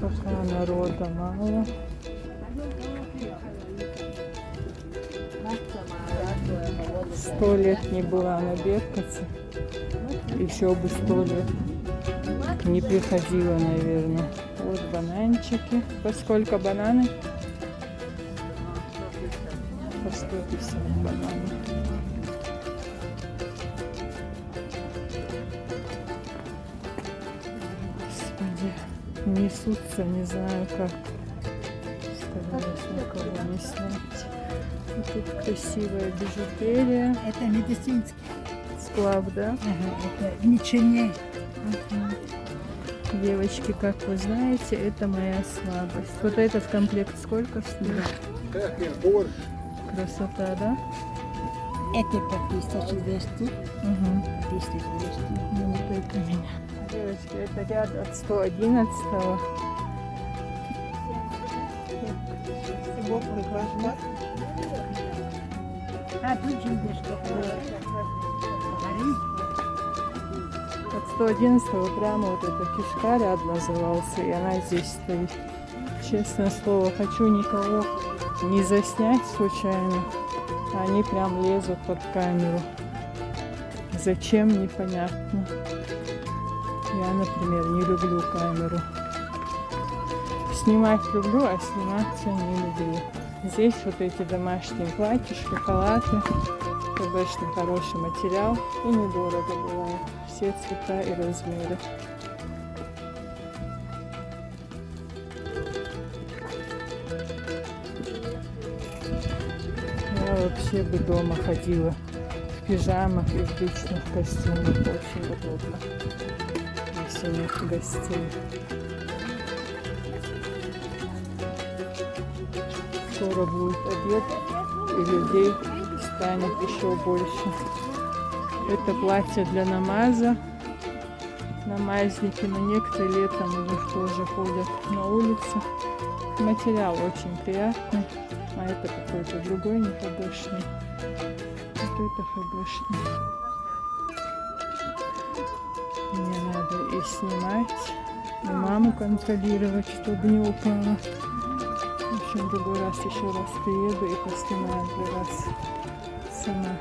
Пока народа мало. Сто лет не была на Беркуте. Еще бы 100 лет не приходила, наверное. Вот бананчики. По сколько бананы? По 150 бананов. Господи, несутся, не знаю как. Стараюсь никого не снять. Вот тут красивая бижутерия. Это медицинский. Сплав, да? Ага, это ничего. Девочки, как вы знаете, это моя слабость. Вот этот комплект сколько стоит? Красота, да? Это по 1200. Угу. 1200. Ну, не только меня. Девочки, это ряд от 111. А тут же где что? От 111 прямо вот эта кишка ряд назывался, и она здесь стоит. Честное слово, хочу никого не заснять случайно, а они прям лезут под камеру. Зачем, непонятно. Я, например, не люблю камеру. Снимать люблю, а сниматься не люблю. Здесь вот эти домашние платьишки, халаты. Конечно, хороший материал и недорого бывает. Все цвета и размеры. Я вообще бы дома ходила в пижамах и в брючных костюмах. Очень удобно, если нет гостей. Скоро будет обед, и людей станет еще больше. Это платье для намаза. Намазники, но некоторые летом у них тоже ходят на улице. Материал очень приятный, а это какой-то другой, не ХБшный. Вот это ХБшный. Мне надо и снимать, и маму контролировать, чтобы не упала. В общем, в другой раз еще раз приеду и поснимаю для вас сама.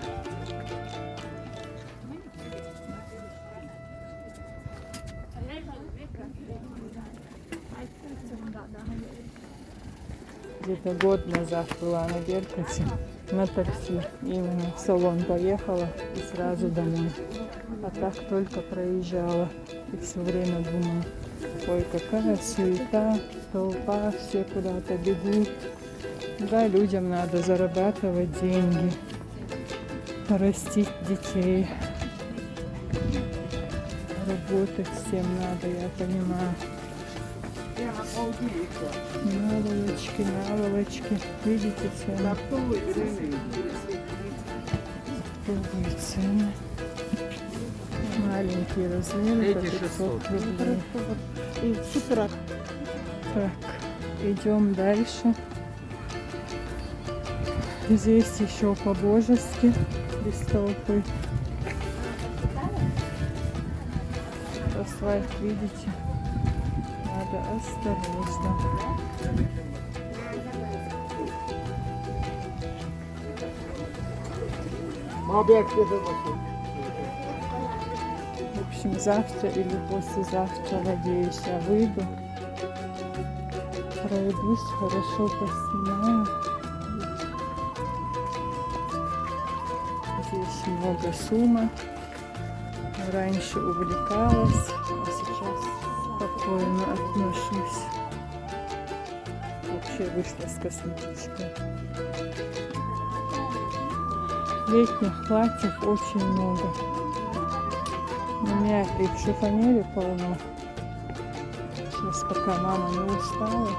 Где-то год назад была на Беркуте на такси. Именно в салон поехала и сразу домой. А так только проезжала. И все время думаю, ой, какая суета, толпа, все куда-то бегут. Да, людям надо зарабатывать деньги, растить детей. Работать всем надо, я понимаю. Наволочки, наволочки. Видите цены? Оптовые цены. Маленькие размеры по 500 рублей. И супер. Так, идем дальше. Здесь еще по-божески, без толпы. Асфальт, видите? Надо осторожно. В общем, завтра или послезавтра, надеюсь, я выйду. Пройдусь, хорошо поснимаю. Здесь много сумок. Раньше увлекалась, а сейчас спокойно отношусь. Вообще вышла с косметичкой. Летних платьев очень много. У меня и в шифонере полно. Сейчас, пока мама не устала,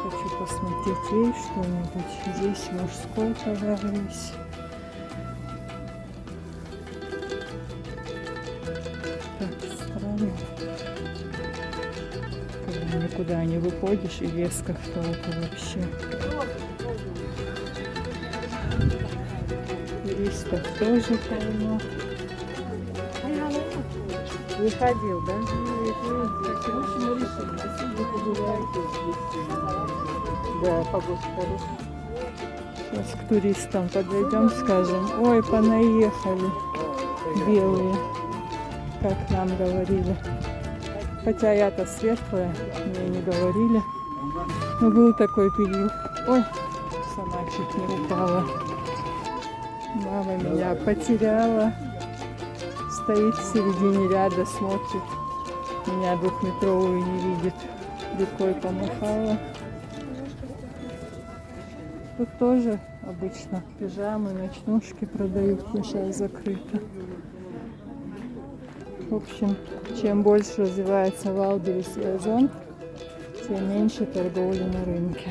хочу посмотреть ей что-нибудь. Здесь мужской товар есть. Так странно. Когда никуда не выходишь и резко в толпу вообще. Туристов тоже полно. Не ходил, да? Да, погода хорошая. Сейчас к туристам подойдем, скажем, ой, понаехали белые, как нам говорили. Хотя я-то светлая, мне не говорили. Но был такой период. Ой, сама чуть не упала. Мама меня потеряла. Стоит в середине ряда, смотрит. Меня двухметровую не видит. Рукой помахала. Тут тоже обычно пижамы, ночнушки продают, но сейчас закрыто. В общем, чем больше развивается Валберес и Озон, тем меньше торговли на рынке.